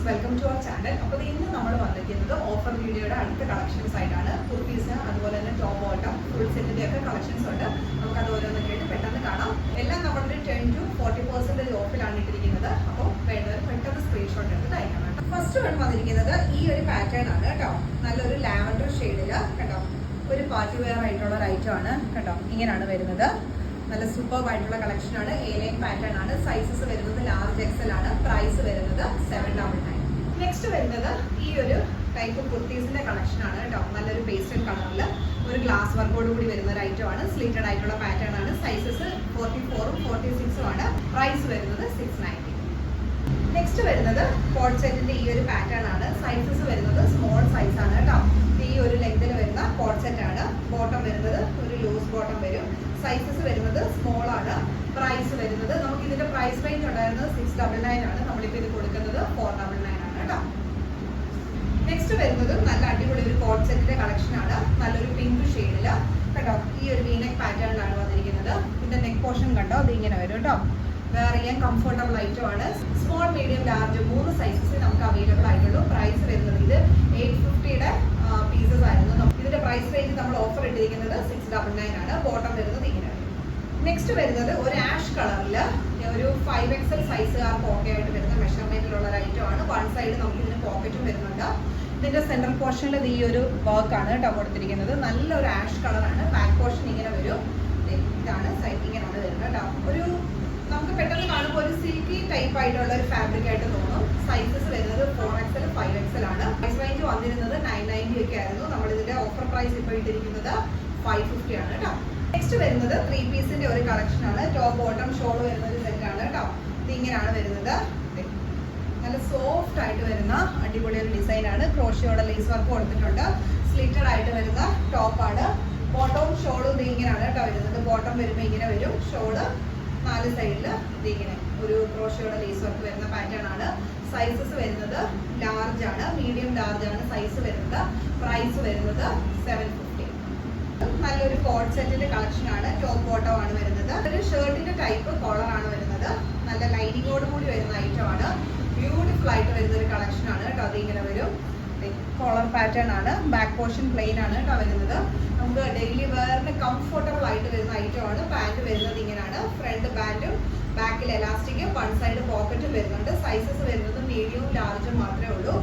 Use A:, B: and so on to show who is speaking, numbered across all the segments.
A: Welcome to our channel. അപ്പോൾ ഇന്ന് നമ്മൾ വന്നിരിക്കുന്നത് ഓഫർ വീഡിയോയുടെ അടുത്ത കളക്ഷൻസ് ആയിട്ടാണ്. കുർത്തീസ് അതുപോലെ തന്നെ ടോപ്പ് ബോട്ടം ഫുൾ സെറ്റിന്റെ ഒക്കെ കളക്ഷൻസ് ഉണ്ട്. നമുക്ക് അത് ഓരോന്നൊക്കെ ആയിട്ട് പെട്ടെന്ന് കാണാം. എല്ലാം നമ്മുടെ 10 to 40% ഓഫിലാണ് ഇട്ടിരിക്കുന്നത്. അപ്പോൾ വേണ്ടവർ പെട്ടെന്ന് സ്ക്രീൻഷോട്ട് എടുത്ത് അയക്കണം. ഫസ്റ്റ് വൺ വന്നിരിക്കുന്നത് ഈ ഒരു പാറ്റേൺ ആണ് കേട്ടോ. നല്ലൊരു ലാവൻഡർ ഷെയ്ഡില് കേട്ടോ, ഒരു പാർട്ടി വെയർ ആയിട്ടുള്ള ഒരു ഐറ്റം ആണ് കേട്ടോ. ഇങ്ങനെയാണ് വരുന്നത്. നല്ല സൂപ്പർബ് ആയിട്ടുള്ള കളക്ഷൻ ആണ്. എ ലൈൻ പാറ്റേൺ ആണ്. സൈസസ് വരുന്നത് ലാർജ് എക്സൽ ആണ്. പ്രൈസ് വരുന്നത് 799. നെക്സ്റ്റ് വരുന്നത് ഈ ഒരു ടൈപ്പ് കുർത്തീസിന്റെ കളക്ഷൻ ആണ് കേട്ടോ. നല്ലൊരു പേസ്റ്റൽ കളറിൽ ഒരു ഗ്ലാസ് വർക്കോട് കൂടി വരുന്ന ഒരു ഐറ്റം ആണ്. സ്ലീറ്റഡ് ആയിട്ടുള്ള പാറ്റേൺ ആണ്. സൈസസ് 44ഉം 46ഉം ആണ്. പ്രൈസ് വരുന്നത് 690. നെക്സ്റ്റ് വരുന്നത് കോഡ് സെറ്റിന്റെ ഈ ഒരു പാറ്റേൺ ആണ്. സൈസസ് വരുന്നത് സ്മോൾ സൈസ് ആണ് കേട്ടോ. ഈ ഒരു ലെങ്തിൽ വരുന്ന കോഡ് സെറ്റ് ആണ്. ബോട്ടം വരുന്നത് ഒരു ലൂസ് ബോട്ടം വരും. സൈസസ് വരുന്നത് സ്മോൾ ആണ്. പ്രൈസ് വരുന്നത് നമുക്ക് ഇതിന്റെ പ്രൈസ് റേഞ്ച് ഉണ്ടായിരുന്നത് 699 ആണ്. നമ്മളിപ്പോൾ ഇത് കൊടുക്കുന്നത് 499 ആണ് കേട്ടോ. നെക്സ്റ്റ് വരുന്നത് നല്ല അടിപൊളി ഒരു കോഡ് സെറ്റിന്റെ കളക്ഷൻ ആണ്. നല്ലൊരു പിങ്ക് ഷെയ്ഡില് കേട്ടോ. ഈ ഒരു വീനെക്ക് പാറ്റേണിലാണ് വന്നിരിക്കുന്നത്. ഇതിന്റെ നെക്ക് പോർഷൻ കണ്ടോ, അത് ഇങ്ങനെ വരും കേട്ടോ. വെയർ ചെയ്യാൻ കംഫർട്ടബിൾ ഐറ്റം ആണ്. സ്മോൾ മീഡിയം ലാർജ് 3 സൈസസ് നമുക്ക് അവൈലബിൾ ആയിട്ടുള്ളൂ. പ്രൈസ് വരുന്നത് ഇത് 850യുടെ പീസസ് ആയിരുന്നു. ഇതിന്റെ പ്രൈസ് റേഞ്ച് നമ്മൾ ഓഫർ ഇട്ടിരിക്കുന്നത് 699 ആണ്. ബോട്ടം വരുന്നത് ഇങ്ങനെ. നെക്സ്റ്റ് വരുന്നത് ഒരു ആഷ് കളറിൽ ഒരു 5XL സൈസുകാർക്ക് ഓക്കെ ആയിട്ട് വരുന്ന മെഷർമെന്റിലുള്ള ഒരു ഐറ്റം ആണ്. വൺ സൈഡ് നമുക്ക് ഇതിന് പോക്കറ്റും വരുന്നുണ്ട്. ഇതിന്റെ സെന്റർ പോർഷനിൽ ഈ ഒരു വർക്ക് ആണ് കേട്ടോ കൊടുത്തിരിക്കുന്നത്. നല്ലൊരു ആഷ് കളറാണ്. ബാക്ക് പോർഷൻ ഇങ്ങനെ വരും. ഇതാണ് സൈഡ് ഇങ്ങനെയാണ് വരുന്നത് കേട്ടോ. ഒരു നമുക്ക് പെട്ടെന്ന് കാണുമ്പോൾ ഒരു സിൽക്കി ടൈപ്പ് ആയിട്ടുള്ള ഒരു ഫാബ്രിക് ആയിട്ട് തോന്നും. സൈസസ് വരുന്നത് 4XL 5XL ആണ്. പ്രൈസ് റേഞ്ച് വന്നിരുന്നത് 990 ഒക്കെ ആയിരുന്നു. നമ്മൾ ഇതിന്റെ ഓഫർ പ്രൈസ് ഇപ്പോൾ ഇട്ടിരിക്കുന്നത് 550 ആണ് കേട്ടോ. നെക്സ്റ്റ് വരുന്നത് 3 പീസിന്റെ ഒരു കളക്ഷൻ ആണ്. ടോപ്പ് ബോട്ടം ഷോൾ വരുന്ന ഒരു സെറ്റ് ആണ് കേട്ടോ. ഇത് ഇങ്ങനെയാണ് വരുന്നത്. നല്ല സോഫ്റ്റ് ആയിട്ട് വരുന്ന അടിപൊളി ഒരു ഡിസൈൻ ആണ്. ക്രോഷിയോടെ ലേസ് വർക്ക് കൊടുത്തിട്ടുണ്ട്. സ്ലിറ്റഡ് ആയിട്ട് വരുന്ന ടോപ്പാണ്. ബോട്ടവും ഷോളും ഇത് ഇങ്ങനെയാണ് കേട്ടോ വരുന്നത്. ബോട്ടം വരുമ്പോൾ ഇങ്ങനെ വരും. ഷോള് 4 സൈഡിൽ ഇതിങ്ങനെ ഒരു ക്രോഷിയോടെ ലേസ് വർക്ക് വരുന്ന പാറ്റേൺ ആണ്. സൈസസ് വരുന്നത് ലാർജ് ആണ്. മീഡിയം ലാർജ് ആണ് സൈസ് വരുന്നത്. പ്രൈസ് വരുന്നത് 750. നല്ലൊരു കോഡ് സെറ്റിന്റെ കളക്ഷൻ ആണ്. ടോപ്പ് ബോട്ടം ആണ് വരുന്നത്. ഒരു ഷർട്ടിന്റെ ടൈപ്പ് കോളർ ആണ് വരുന്നത്. നല്ല ലൈനിങ്ങോട് കൂടി വരുന്ന ഐറ്റം ആണ്. ബ്യൂട്ടിഫുൾ ആയിട്ട് വരുന്ന ഒരു കളക്ഷൻ ആണ് കേട്ടോ. അത് ഇങ്ങനെ വരും. കോളർ പാറ്റേൺ ആണ്. ബാക്ക് പോർഷൻ പ്ലെയിൻ ആണ് കേട്ടോ വരുന്നത്. നമുക്ക് ഡെയിലി വെയറിന് കംഫർട്ടബിൾ ആയിട്ട് വരുന്ന ഐറ്റം ആണ്. പാൻറ് വരുന്നത് ഇങ്ങനെയാണ്. ഫ്രണ്ട് പാൻറ്റും ബാക്കിൽ എലാസ്റ്റിക്കും വൺ സൈഡ് പോക്കറ്റും വരുന്നുണ്ട്. സൈസസ് വരുന്നത് മീഡിയവും ലാർജും മാത്രമേ ഉള്ളൂ.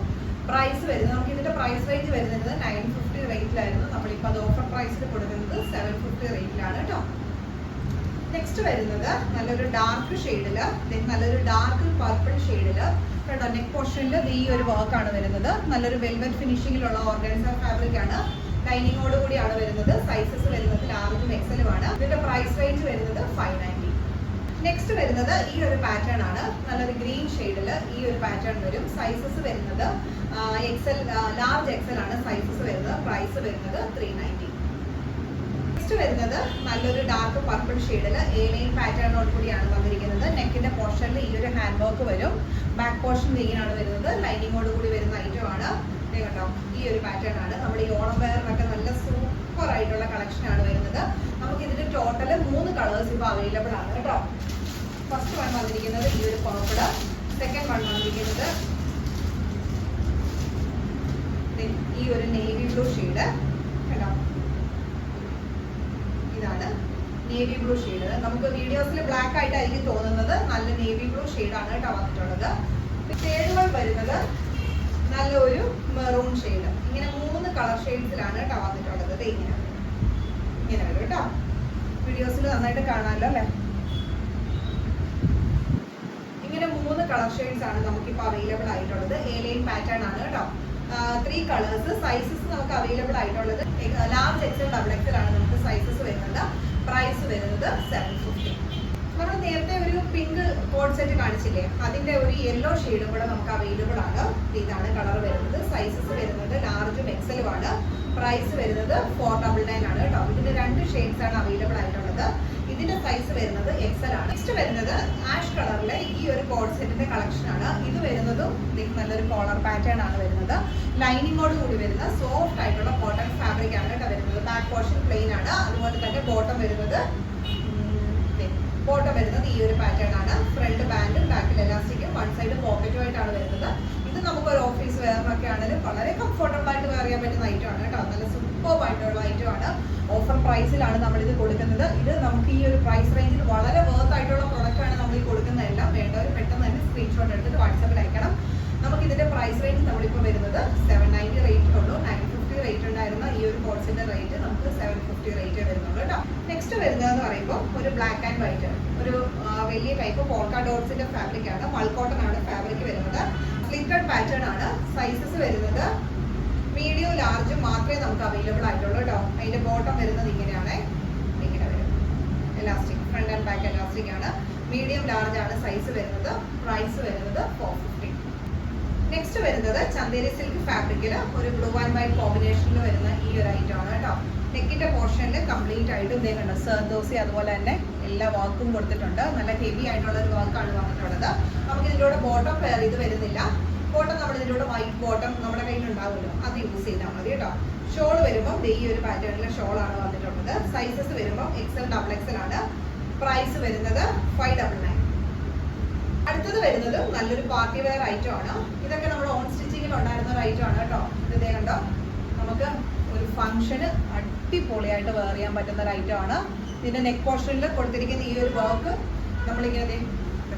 A: പ്രൈസ് വരുന്നത് നമുക്ക് ഇതിന്റെ പ്രൈസ് റേഞ്ച് വരുന്നത് 950 റേറ്റിലായിരുന്നു. നമ്മളിപ്പോൾ അത് ഓഫർ പ്രൈസിൽ കൊടുക്കുന്നത് 750 റേറ്റിലാണ് കേട്ടോ. നെക്സ്റ്റ് വരുന്നത് നല്ലൊരു ഡാർക്ക് ഷെയ്ഡില്, നല്ലൊരു ഡാർക്ക് പർപ്പിൾ ഷെയ്ഡില് കേട്ടോ. നെക്ക് പോർഷനിൽ ഈ ഒരു വർക്കാണ് വരുന്നത്. നല്ലൊരു വെൽവെറ്റ് ഫിനിഷിങ്ങിലുള്ള ഓർഗൻസ ഫാബ്രിക് ആണ്. ലൈനിങ്ങോട് കൂടിയാണ് വരുന്നത്. സൈസസ് വരുന്നത് ലാർജും എക്സലുമാണ്. ഇതിന്റെ പ്രൈസ് റേഞ്ച് വരുന്നത് 590. നെക്സ്റ്റ് വരുന്നത് ഈ ഒരു പാറ്റേൺ ആണ്. നല്ലൊരു ഗ്രീൻ ഷെയ്ഡില് ഈ ഒരു പാറ്റേൺ വരും. സൈസസ് വരുന്നത് എക്സൽ ലാർജ് എക്സൽ ആണ് സൈസസ് വരുന്നത്. പ്രൈസ് വരുന്നത് 390. നെക്സ്റ്റ് വരുന്നത് നല്ലൊരു ഡാർക്ക് പർപ്പിൾ ഷെയ്ഡില് എ ലൈൻ പാറ്റേണോട് കൂടിയാണ് വന്നിരിക്കുന്നത്. നെക്കിന്റെ പോർഷനിൽ ഈ ഒരു ഹാൻഡ് വർക്ക് വരും. ബാക്ക് പോർഷൻ ഇങ്ങനെയാണ് വരുന്നത്. ലൈനിങ്ങോട് കൂടി വരുന്ന ഐറ്റം ആണ് കേട്ടോ. ഈ ഒരു പാറ്റേൺ ആണ്. നമ്മുടെ ഈ ഓണം വെയറിനൊക്കെ നല്ല സൂപ്പർ ആയിട്ടുള്ള കളക്ഷൻ ആണ് വരുന്നത്. നമുക്ക് ഇതിന്റെ ടോട്ടല് 3 കളേഴ്സ് ഇപ്പോൾ അവൈലബിൾ ആണ് കേട്ടോ. ഫസ്റ്റ് വൺ വന്നിരിക്കുന്നത് ഈ ഒരു പർപ്പിള്. സെക്കൻഡ് വൺ വന്നിരിക്കുന്നത് ഈ ഒരു നേവി ബ്ലൂ ഷെയ്ഡ് കേട്ടോ. ഇതാണ് നേവി ബ്ലൂ ഷെയ്ഡ്. നമുക്ക് വീഡിയോസിൽ ബ്ലാക്ക് ആയിട്ടായിരിക്കും തോന്നുന്നത്. നല്ല നേവി ബ്ലൂ ഷെയ്ഡാണ് കേട്ടോ വന്നിട്ടുള്ളത്. ഷെയ്ഡുകൾ വരുന്നത് നല്ലൊരു മെറൂൺ ഷെയ്ഡ്. ഇങ്ങനെ 3 കളർ ഷെയ്ഡ്സിലാണ് കേട്ടോ വന്നിട്ടുള്ളത്. ഇങ്ങനെ ഇങ്ങനെ വരും കേട്ടോ. വീഡിയോസിൽ നന്നായിട്ട് കാണാമല്ലോ അല്ലേ. ഇങ്ങനെ 3 കളർ ഷെയ്ഡ്സ് ആണ് നമുക്കിപ്പോൾ അവൈലബിൾ ആയിട്ടുള്ളത്. എ ലൈൻ പാറ്റേൺ ആണ് കേട്ടോ. 3 കളേഴ്സ്. സൈസസ് നമുക്ക് അവൈലബിൾ ആയിട്ടുള്ളത് ലാർജ് എക്സൽ ഡബിൾ എക്സൽ ആണ് നമുക്ക് സൈസസ് വരുന്നത്. പ്രൈസ് വരുന്നത് 750. നമ്മൾ നേരത്തെ ഒരു പിങ്ക് കോഡ് സെറ്റ് കാണിച്ചില്ലേ, അതിന്റെ ഒരു യെല്ലോ ഷെയ്ഡും കൂടെ നമുക്ക് അവൈലബിൾ ആണ്. ഇതാണ് കളർ വരുന്നത്. സൈസസ് വരുന്നത് ലാർജും എക്സലും ആണ്. പ്രൈസ് വരുന്നത് 499 ആണ് കേട്ടോ. ഇതിന്റെ 2 ഷെയ്ഡ്സ് ആണ് അവൈലബിൾ ആയിട്ടുള്ളത്. ഇതിന്റെ സൈസ് വരുന്നത് എക്സൽ ആണ്. നെക്സ്റ്റ് വരുന്നത് ആഷ് കളറിലെ ഈ ഒരു കോഡ് സെറ്റിന്റെ കളക്ഷൻ ആണ്. ഇത് വരുന്നതും നല്ലൊരു കോളർ പാറ്റേൺ ആണ് വരുന്നത്. ലൈനിങ്ങോട് കൂടി വരുന്ന സോഫ്റ്റ് ആയിട്ടുള്ള കോട്ടൺ ഫാബ്രിക് ആണ് കേട്ടോ വരുന്നത്. ബാക്ക് പോർഷൻ പ്ലെയിൻ ആണ്. അതുപോലെ തന്നെ ബോട്ടം വരുന്നത് ഈ ഒരു പാറ്റേൺ ആണ്. ഫ്രണ്ട് ബാൻഡും ബാക്കിൽ എലാസ്റ്റിക്കും വൺ സൈഡ് പോക്കറ്റുമായിട്ടാണ് വരുന്നത്. ഇത് നമുക്ക് പ്രൈസിലാണ് നമ്മളിത് കൊടുക്കുന്നത്. ഇത് നമുക്ക് ഈ ഒരു പ്രൈസ് റേഞ്ചിൽ വളരെ വർത്ത് ആയിട്ടുള്ള പ്രൊഡക്റ്റാണ് നമ്മൾ ഈ കൊടുക്കുന്നതെല്ലാം. വേണ്ടവർ പെട്ടെന്ന് തന്നെ സ്ക്രീൻഷോട്ട് എടുത്തിട്ട് വാട്സാപ്പിൽ അയക്കണം. നമുക്ക് ഇതിന്റെ പ്രൈസ് റേഞ്ച് നമ്മളിപ്പോൾ വരുന്നത് 790 റേറ്റ് ഉള്ളൂ. 950 റേറ്റ് ഉണ്ടായിരുന്ന ഈ ഒരു കോട്സിന്റെ റേറ്റ് നമുക്ക് 750 റേറ്റ് വരുന്നുള്ളൂ കേട്ടോ. നെക്സ്റ്റ് വരുന്നതെന്ന് പറയുമ്പോൾ ഒരു ബ്ലാക്ക് ആൻഡ് വൈറ്റ്, ഒരു വലിയ ടൈപ്പ് പോൾക്ക ഡോട്ട്സിന്റെ ഫാബ്രിക് ആണ്. മൾക്കോട്ടൺ ആണ് ഫാബ്രിക് വരുന്നത്. സ്ലിറ്റഡ് പാറ്റേൺ ആണ്. സൈസസ് വരുന്നത് മീഡിയം ലാർജ് മാത്രമേ നമുക്ക് അവൈലബിൾ ആയിട്ടുള്ളൂ കേട്ടോ. അതിന്റെ ബോട്ടം വരുന്നത് ഇങ്ങനെയാണ്, ഇങ്ങനെ വരും. Elastic, front and back elastic ആണ്. മീഡിയം ലാർജ് ആണ് സൈസ് വരുന്നത്. പ്രൈസ് വരുന്നത് 450. നെക്സ്റ്റ് വരുന്നത് ചന്ദേരി സിൽക്ക് ഫാബ്രിക്കിൽ ഒരു ബ്ലൂ ആൻഡ് വൈറ്റ് കോമ്പിനേഷനിൽ വരുന്ന ഈ ഒരു ഐറ്റം ആണ് കേട്ടോ. നെക്കിന്റെ പോർഷനിൽ കംപ്ലീറ്റ് ആയിട്ട് ഇതേ കണ്ടോ, സർദോസി അതുപോലെ തന്നെ എല്ലാ വർക്കും കൊടുത്തിട്ടുണ്ട്. നല്ല ഹെവി ആയിട്ടുള്ള ഒരു വർക്കാണ് വന്നിട്ടുള്ളത്. നമുക്ക് ഇതിൻ്റെ കൂടെ ബോട്ടം പെയർ ചെയ്ത് വരുന്നില്ല. ബോട്ടം നമ്മൾ ഇതിൻ്റെ കൂടെ വൈറ്റ് ബോട്ടം നമ്മുടെ കയ്യിൽ ഉണ്ടാവുമല്ലോ, അത് യൂസ് ചെയ്താൽ മതി കേട്ടോ. ഷോൾ വരുമ്പോൾ ഈ ഒരു പാറ്റേണിലെ ഷോളാണ് വന്നിട്ടുള്ളത്. സൈസസ് വരുമ്പോൾ XL XXL ആണ്. പ്രൈസ് വരുന്നത് 599. അടുത്തത് വരുന്നത് നല്ലൊരു പാർട്ടി വെയർ ഐറ്റം ആണ്. ഇതൊക്കെ നമ്മൾ ഓൺ സ്റ്റിച്ചിങ്ങിൽ ഉണ്ടായിരുന്ന ഒരു ഐറ്റം ആണ് കേട്ടോ. ഇതേ കണ്ടോ, നമുക്ക് ഒരു ഫംഗ്ഷന് അടിപൊളിയായിട്ട് വെയർ ചെയ്യാൻ പറ്റുന്ന ഒരു ഐറ്റം ആണ്. ഇതിന്റെ നെക്ക് പോർഷനിൽ കൊടുത്തിരിക്കുന്ന ഈ ഒരു വർക്ക് നമ്മളിങ്ങനെ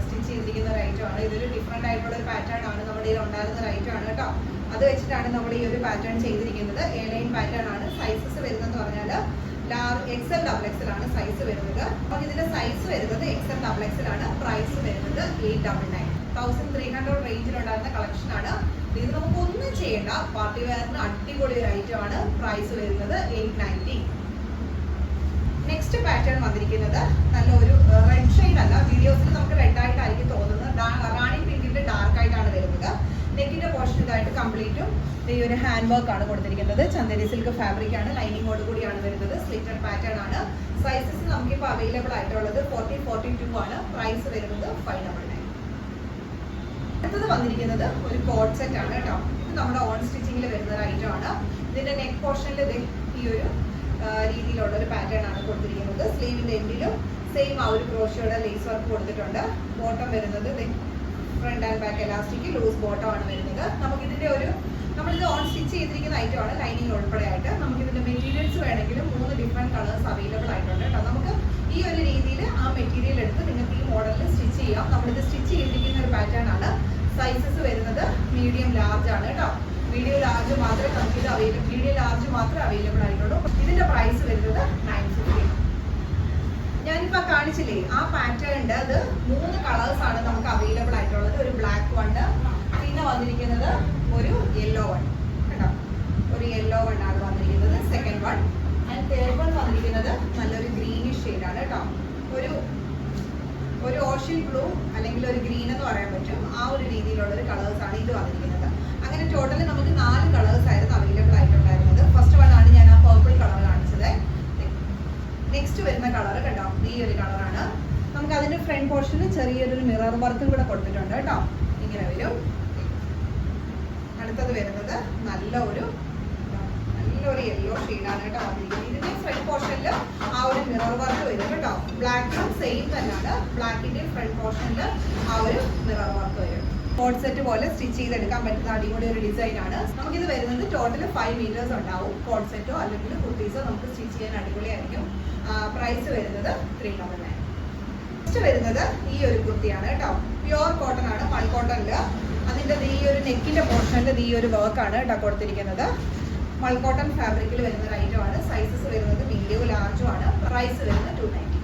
A: സ്റ്റിച്ച് ചെയ്തിരിക്കുന്ന ഒരു ഐറ്റം ആണ്. ഇതൊരു ഡിഫറെന്റ് ആയിട്ടുള്ള ഒരു പാറ്റേൺ ആണ് നമ്മുടെ ഇതിൽ ഉണ്ടായിരുന്ന ഒരു ഐറ്റം ആണ് കേട്ടോ. അത് വെച്ചിട്ടാണ് നമ്മൾ ഈ ഒരു പാറ്റേൺ ചെയ്തിരിക്കുന്നത്. എ ലൈൻ പാറ്റേൺ ആണ്. സൈസസ് വരുന്നതെന്ന് പറഞ്ഞാൽ XL XXL ആണ് സൈസ് വരുന്നത്. അപ്പോൾ ഇതിന്റെ സൈസ് വരുന്നത് XL XXL ആണ്. പ്രൈസ് വരുന്നത് 899. 1300 റേഞ്ചിലുണ്ടായിരുന്ന കളക്ഷൻ ആണ്. ഇത് നമുക്ക് ഒന്നും ചെയ്യേണ്ട, പാർട്ടി വെയറിന് അടിപൊളി ഒരു ഐറ്റം ആണ്. പ്രൈസ് വരുന്നത് 890. നെക്സ്റ്റ് പാറ്റേൺ വന്നിരിക്കുന്നത് നല്ല ഒരു റെഡ് ഷെയ്ഡ് അല്ല, വീഡിയോസിൽ നമുക്ക് റെഡ് ആയിട്ടായിരിക്കും തോന്നുന്നത്. റാണി പിങ്കിന്റെ ഡാർക്ക് ആയിട്ടാണ് വരുന്നത്. നെക്കിന്റെ പോർഷൻ ഇതായിട്ട് കംപ്ലീറ്റും ഈ ഒരു ഹാൻഡ് വർക്ക് ആണ് കൊടുത്തിരിക്കുന്നത്. ചന്ദേരി സിൽക്ക് ഫാബ്രിക് ആണ്. ലൈനിങ്ങോട് കൂടിയാണ് വരുന്നത്. സ്ലിറ്റഡ് പാറ്റേൺ ആണ്. സൈസസ് നമുക്കിപ്പോൾ അവൈലബിൾ ആയിട്ടുള്ളത് 40, 42 ആണ്. പ്രൈസ് വരുന്നത് 599. അടുത്തത് വന്നിരിക്കുന്നത് ഒരു കോഡ് സെറ്റ് ആണ് കേട്ടോ. ഇത് നമ്മുടെ ഓൺ സ്റ്റിച്ചിങ്ങിൽ വരുന്ന ഒരു ഐറ്റം ആണ്. ഇതിന്റെ നെക്ക് പോർഷനിൽ ഈ ഒരു രീതിയിലുള്ള ഒരു പാറ്റേൺ ആണ് കൊടുത്തിരിക്കുന്നത്. സ്ലീവിന്റെ എൻഡിലും സെയിം ആ ഒരു ക്രോഷയുടെ ലേസ് വർക്ക് കൊടുത്തിട്ടുണ്ട്. ബോട്ടം വരുന്നത് front and back elastic loose bottom ആണ് വരുന്നത്. നമുക്കിതിന്റെ ഒരു നമ്മളിത് ഓൺ സ്റ്റിച്ച് ചെയ്തിരിക്കുന്ന ഐറ്റം ആണ്, ലൈനിങ് ഉൾപ്പെടെ ആയിട്ട്. നമുക്കിതിന്റെ മെറ്റീരിയൽസ് വേണമെങ്കിലും 3 ഡിഫറെന്റ് കളേഴ്സ് അവൈലബിൾ ആയിട്ടുണ്ട് കേട്ടോ. നമുക്ക് ഈ ഒരു രീതിയിൽ ആ മെറ്റീരിയൽ എടുത്ത് നിങ്ങൾക്ക് ഈ മോഡലിൽ സ്റ്റിച്ച് ചെയ്യാം. നമ്മളിത് സ്റ്റിച്ച് ചെയ്തിരിക്കുന്ന ഒരു പാറ്റേൺ ആണ്. സൈസസ് വരുന്നത് മീഡിയം ലാർജ് ആണ് കേട്ടോ. മീഡിയം ലാർജ് മാത്രമേ നമുക്ക് ഇത് മീഡിയം ലാർജ് മാത്രമേ അവൈലബിൾ ആയിട്ടുള്ളൂ. ഇതിന്റെ പ്രൈസ് വരുന്നത് 950. ഞാനിപ്പോ കാണിച്ചില്ലേ ആ പാറ്റേണിന്റെ അത് 3 കളേഴ്സ് ആണ് നമുക്ക് അവൈലബിൾ ആയിട്ടുള്ളത്. ഒരു ബ്ലാക്ക് വണ്, പിന്നെ വന്നിരിക്കുന്നത് ഒരു യെല്ലോ വൺ കേട്ടോ. ഒരു യെല്ലോ വൺ ആണ് വന്നിരിക്കുന്നത് second one. And third one വന്നിരിക്കുന്നത് നല്ലൊരു ഗ്രീനിഷ് ഷെയ്ഡ് ആണ് കേട്ടോ. ഒരു ഓഷ്യൻ ബ്ലൂ അല്ലെങ്കിൽ ഒരു ഗ്രീൻ എന്ന് പറയാൻ പറ്റും. ആ ഒരു രീതിയിലുള്ള ഒരു കളേഴ്സ് ആണ് ഇത് വന്നിരിക്കുന്നത്. അങ്ങനെ ടോട്ടലി നമുക്ക് 4 കളേഴ്സ് ആയിരുന്നു അവൈലബിൾ ആയിട്ടുണ്ടായിരുന്നത്. ഫസ്റ്റ് വൺ ആണ് ഞാൻ ആ പർപ്പിൾ കളർ കാണിച്ചത്. നെക്സ്റ്റ് വരുന്ന കളർ കേട്ടോ, ഈ ഒരു കളറാണ്. നമുക്ക് അതിന്റെ ഫ്രണ്ട് പോർഷനിൽ ചെറിയൊരു മിറർ വർക്കും കൂടെ കൊടുത്തിട്ടുണ്ട് കേട്ടോ. ഇങ്ങനെ വരും. അടുത്തത് വരുന്നത് നല്ലൊരു യെല്ലോ ഷെയ്ഡാണ് കേട്ടോ വന്നിരിക്കുന്നത്. ഇതിന്റെ ഫ്രണ്ട് പോർഷനിൽ ആ ഒരു മിറർ വർക്ക് വരും കേട്ടോ. ബ്ലാക്കും സെയിം തന്നെയാണ്. ബ്ലാക്കിന്റെ ഫ്രണ്ട് പോർഷനിൽ ആ ഒരു മിറർ വർക്ക് വരും. കോഡ് സെറ്റ് പോലെ സ്റ്റിച്ച് ചെയ്തെടുക്കാൻ പറ്റുന്ന അടിപൊളി ഒരു ഡിസൈൻ ആണ്. നമുക്കിത് വരുന്നത് ടോട്ടൽ 5 മീറ്റേഴ്സ് ഉണ്ടാവും. കോഡ് സെറ്റോ അല്ലെങ്കിൽ കുർത്തീസോ നമുക്ക് സ്റ്റിച്ച് ചെയ്യാൻ അടിപൊളിയായിരിക്കും. പ്രൈസ് വരുന്നത് 399. നെക്സ്റ്റ് വരുന്നത് ഈ ഒരു കുർത്തിയാണ് കേട്ടോ. പ്യുവർ കോട്ടൺ ആണ്, മൾക്കോട്ടണില്. അതിന്റെ ഈ ഒരു നെക്കിന്റെ പോർഷനിൽ ഈ ഒരു വർക്കാണ് കേട്ടോ കൊടുത്തിരിക്കുന്നത്. മൾക്കോട്ടൺ ഫാബ്രിക്കിൽ വരുന്ന ഒരു ഐറ്റം ആണ്. സൈസസ് വരുന്നത് മീഡിയം ലാർജും ആണ്. പ്രൈസ് വരുന്നത് 290.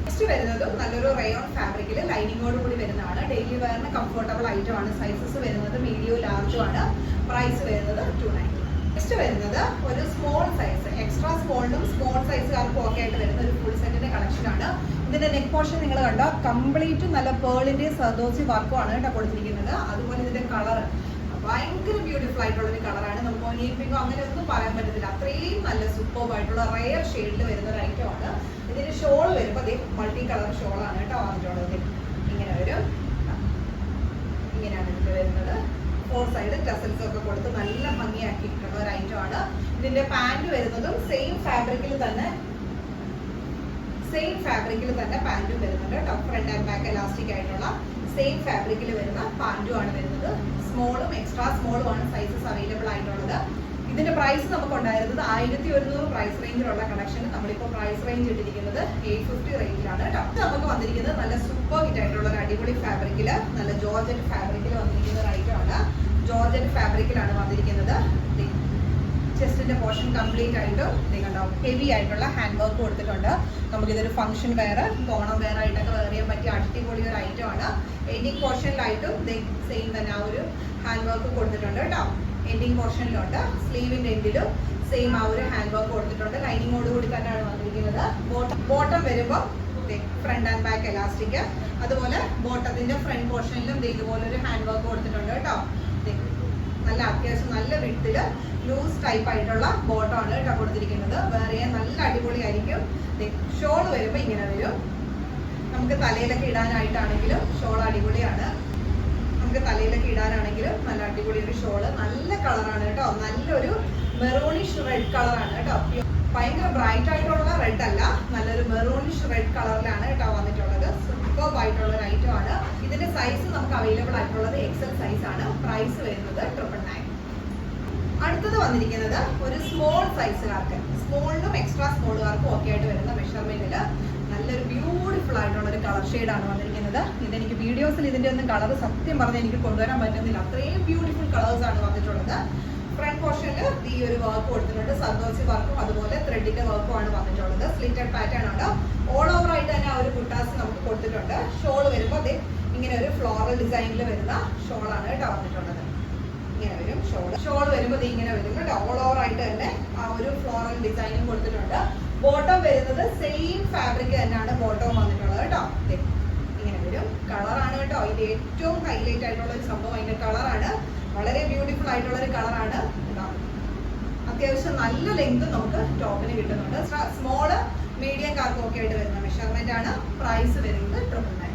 A: നെക്സ്റ്റ് വരുന്നതും നല്ലൊരു റയോൺ ഫാബ്രിക്കിൽ ലൈനിങ്ങോട് കൂടി വരുന്നതാണ്. ഡെയിലി വെയറിന് കംഫർട്ടബിൾ ഐറ്റം ആണ്. സൈസസ് വരുന്നത് മീഡിയം ലാർജും ആണ്. പ്രൈസ് വരുന്നത് 290. നെക്സ്റ്റ് വരുന്നത് ഒരു സ്മോൾ സൈസ്, എക്സ്ട്രാ സ്മോളിനും സ്മോൾ സൈസുകാർക്കും ഒക്കെ ആയിട്ട് വരുന്ന ഒരു ഫുൾ സെറ്റിന്റെ കളക്ഷൻ ആണ്. ഇതിന്റെ നെക്ക് പോർഷൻ നിങ്ങൾ കണ്ടോ, കംപ്ലീറ്റ് നല്ല പേളിന്റെ സർദോസി വർക്കും ആണ് കേട്ടോ കൊടുത്തിരിക്കുന്നത്. അതുപോലെ ഇതിന്റെ കളർ ഭയങ്കര ബ്യൂട്ടിഫുൾ ആയിട്ടുള്ള ഒരു കളറാണ്. നമുക്ക് ഒനിയിപ്പിക്കോ അങ്ങനെ ഒന്നും പറയാൻ പറ്റത്തില്ല. അത്രയും നല്ല സൂപ്പർബ് ആയിട്ടുള്ള റയർ ഷെയ്ഡിൽ വരുന്ന ഒരു ഐറ്റം ആണ്. ഇതിന്റെ ഷോൾ വരുമ്പോൾ അതേ മൾട്ടി കളർ ഷോളാണ് കേട്ടോ വന്നിട്ടുള്ളത്. ഇങ്ങനെ വരും. ഇങ്ങനെയാണ് ഇതിൽ വരുന്നത്. 4 സൈഡ് ടസൽസ് ഒക്കെ കൊടുത്ത് നല്ല ഭംഗിയാക്കിയിട്ടുള്ള ഒരു ഐറ്റം ആണ്. ഇതിന്റെ പാന്റ് വരുന്നതും സെയിം ഫാബ്രിക്കിൽ തന്നെ പാന്റും വരുന്നുണ്ട് കേട്ടോ. ഫ്രണ്ട് ആൻഡ് ബാക്ക് എലാസ്റ്റിക് ആയിട്ടുള്ള സെയിം ഫാബ്രിക്കിൽ വരുന്ന പാന്റും ആണ് വരുന്നത്. സ്മോളും എക്സ്ട്രാ സ്മോളും ആണ് സൈസസ് അവൈലബിൾ ആയിട്ടുള്ളത്. ഇതിന്റെ പ്രൈസ് നമുക്ക് ഉണ്ടായിരുന്നത് 1100 പ്രൈസ് റേഞ്ചിലുള്ള കളക്ഷൻ നമ്മളിപ്പോൾ പ്രൈസ് റേഞ്ച് ഇട്ടിരിക്കുന്നത് 850 റേഞ്ചിലാണ് കേട്ടോ. നമുക്ക് വന്നിരിക്കുന്നത് നല്ല സൂപ്പർ ഹിറ്റ് ആയിട്ടുള്ള ഒരു അടിപൊളി ഫാബ്രിക്കില്, നല്ല ജോർജറ്റ് ഫാബ്രിക്കിൽ വന്നിരിക്കുന്ന ഒരു ഐറ്റം ആണ്. ജോർജറ്റ് ഫാബ്രിക്കിലാണ് വന്നിരിക്കുന്നത്. ചെസ്റ്റിന്റെ പോർഷൻ കംപ്ലീറ്റ് ആയിട്ടും കണ്ടോ ഹെവി ആയിട്ടുള്ള ഹാൻഡ് വർക്ക് കൊടുത്തിട്ടുണ്ട്. നമുക്കിതൊരു ഫംഗ്ഷൻ വെയർ, ഓണം വെയർ ആയിട്ടൊക്കെ വെയർ ചെയ്യാൻ പറ്റിയ അടിപൊളി ഒരു ഐറ്റം ആണ്. എൻഡിങ് പോർഷനിലായിട്ടും സെയിം തന്നെ ആ ഒരു ഹാൻഡ് വർക്ക് കൊടുത്തിട്ടുണ്ട് കേട്ടോ. എൻഡിങ് പോർഷനിലുണ്ട്, സ്ലീവിന്റെ എൻഡിലും സെയിം ആ ഒരു ഹാൻഡ് വർക്ക് കൊടുത്തിട്ടുണ്ട്. ലൈനിങ്ങോട് കൂടി തന്നെയാണ് വന്നിരിക്കുന്നത്. ബോട്ടം വരുമ്പോൾ ഫ്രണ്ട് ആൻഡ് ബാക്ക് എലാസ്റ്റിക്, അതുപോലെ ബോട്ടത്തിന്റെ ഫ്രണ്ട് പോർഷനിലും ഇതുപോലെ ഒരു ഹാൻഡ് വർക്ക് കൊടുത്തിട്ടുണ്ട് കേട്ടോ. നല്ല അത്യാവശ്യം നല്ല വിട്ടില് ലൂസ് ടൈപ്പ് ആയിട്ടുള്ള ബോട്ടം ആണ് കേട്ടോ കൊടുത്തിരിക്കുന്നത്. വേറെ നല്ല അടിപൊളിയായിരിക്കും. ഷോൾ വരുമ്പോൾ ഇങ്ങനെ വരും. നമുക്ക് തലയിലൊക്കെ ഇടാനായിട്ടാണെങ്കിലും ഷോൾ അടിപൊളിയാണ്. നമുക്ക് തലയിലൊക്കെ ഇടാനാണെങ്കിലും നല്ല അടിപൊളി ഒരു ഷോള്. നല്ല കളറാണ് കേട്ടോ, നല്ലൊരു മെറൂണിഷ് റെഡ് കളറാണ് കേട്ടോ. ഭയങ്കര ബ്രൈറ്റ് ആയിട്ടുള്ള റെഡ് അല്ല, നല്ലൊരു മെറൂണിഷ് റെഡ് കളറിലാണ് കേട്ടോ വന്നിട്ടുള്ളത്. സൂപ്പർബ് ആയിട്ടുള്ള ഒരു ഐറ്റം ആണ്. ഇതിന്റെ സൈസ് നമുക്ക് അവൈലബിൾ ആയിട്ടുള്ളത് XL സൈസ് ആണ്. പ്രൈസ് വരുന്നത് 999. അടുത്തത് വന്നിരിക്കുന്നത് ഒരു സ്മോൾ സൈസുകാർക്ക്, സ്മോളിനും എക്സ്ട്രാ സ്മോളുകാർക്കും ഒക്കെ ആയിട്ട് വരുന്ന മെഷർമെന്റില് നല്ലൊരു ബ്യൂട്ടിഫുൾ ആയിട്ടുള്ള ഒരു കളർ ഷെയ്ഡാണ് വന്നിരിക്കുന്നത്. ഇതെനിക്ക് വീഡിയോസിൽ ഇതിന്റെ ഒന്നും കളർ സത്യം പറഞ്ഞാൽ എനിക്ക് കൊണ്ടുവരാൻ പറ്റുന്നില്ല, അത്രയും ബ്യൂട്ടിഫുൾ കളേഴ്സ് ആണ് വന്നിട്ടുള്ളത്. ഫ്രണ്ട് പോർഷനിൽ ഈ ഒരു വർക്ക് കൊടുത്തിട്ടുണ്ട്, സന്തോഷി വർക്കും അതുപോലെ ത്രെഡിന്റെ വർക്കും ആണ് വന്നിട്ടുള്ളത്. സ്ലിറ്റഡ് പാറ്റേൺ ആണ്. ഓൾ ഓവർ ആയിട്ട് തന്നെ ആ ഒരു കുട്ടാസ് നമുക്ക് കൊടുത്തിട്ടുണ്ട്. ഷോൾ വരുമ്പോൾ അതേ ഇങ്ങനെ ഒരു ഫ്ലോറൽ ഡിസൈനിൽ വരുന്ന ഷോളാണ് കേട്ടോ വന്നിട്ടുള്ളത്. ഇങ്ങനെ വരും ഷോൾ വരുമ്പോൾ ഇങ്ങനെ വരും കേട്ടോ. ഓൾ ഓവർ ആയിട്ട് തന്നെ ആ ഒരു ഫ്ലോറൽ ഡിസൈനും കൊടുത്തിട്ടുണ്ട്. ബോട്ടം വരുന്നത് സെയിം ഫാബ്രിക് തന്നെയാണ് ബോട്ടവും വന്നിട്ടുള്ളത് കേട്ടോ. ഇങ്ങനെ വരും. കളറാണ് കേട്ടോ ഇതിന്റെ ഏറ്റവും ഹൈലൈറ്റ് ആയിട്ടുള്ള ഒരു സംഭവം. അതിന്റെ കളറാണ് വളരെ ബ്യൂട്ടിഫുൾ ആയിട്ടുള്ള ഒരു കളറാണ്. അത്യാവശ്യം നല്ല ലെങ്ത് നമുക്ക് ടോപ്പിന് കിട്ടുന്നുണ്ട്. സ്മോള് മീഡിയം കാർക്കും ഒക്കെ ആയിട്ട് വരുന്ന മെഷർമെന്റ് ആണ്. പ്രൈസ് വരുന്നത് 999.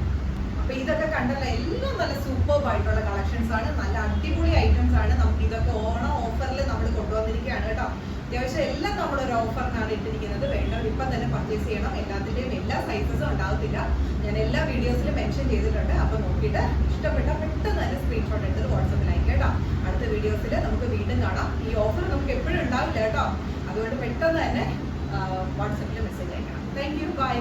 A: അപ്പൊ ഇതൊക്കെ കണ്ടല്ല, എല്ലാം നല്ല സൂപ്പർബ് ആയിട്ടുള്ള കളക്ഷൻസ് ആണ്. നല്ല അടിപൊളി ഐറ്റംസ് ആണ്. നമുക്ക് ഇതൊക്കെ ഓണം ഓഫറിൽ നമ്മൾ കൊണ്ടുവന്നിരിക്കുകയാണ് കേട്ടോ. അത്യാവശ്യം എല്ലാം നമ്മളൊരു ഓഫറിനാണ് ഇട്ടിരിക്കുന്നത്. വേണ്ടവർ ഇപ്പം തന്നെ പർച്ചേസ് ചെയ്യണം. എല്ലാത്തിൻ്റെയും എല്ലാ സൈസസും ഉണ്ടാകത്തില്ല. ഞാൻ എല്ലാ വീഡിയോസിലും മെൻഷൻ ചെയ്തിട്ടുണ്ട്. അപ്പോൾ നോക്കിയിട്ട് ഇഷ്ടപ്പെട്ട പെട്ടെന്ന് തന്നെ സ്ക്രീൻഷോട്ട് എടുത്തിട്ട് വാട്സപ്പിൽ അയക്കാം കേട്ടോ. അടുത്ത വീഡിയോസിൽ നമുക്ക് വീണ്ടും കാണാം. ഈ ഓഫർ നമുക്ക് എപ്പോഴും ഉണ്ടാവില്ല കേട്ടോ. അതുകൊണ്ട് പെട്ടെന്ന് തന്നെ വാട്സപ്പിൽ മെസ്സേജ് അയക്കണം. Thank you, by.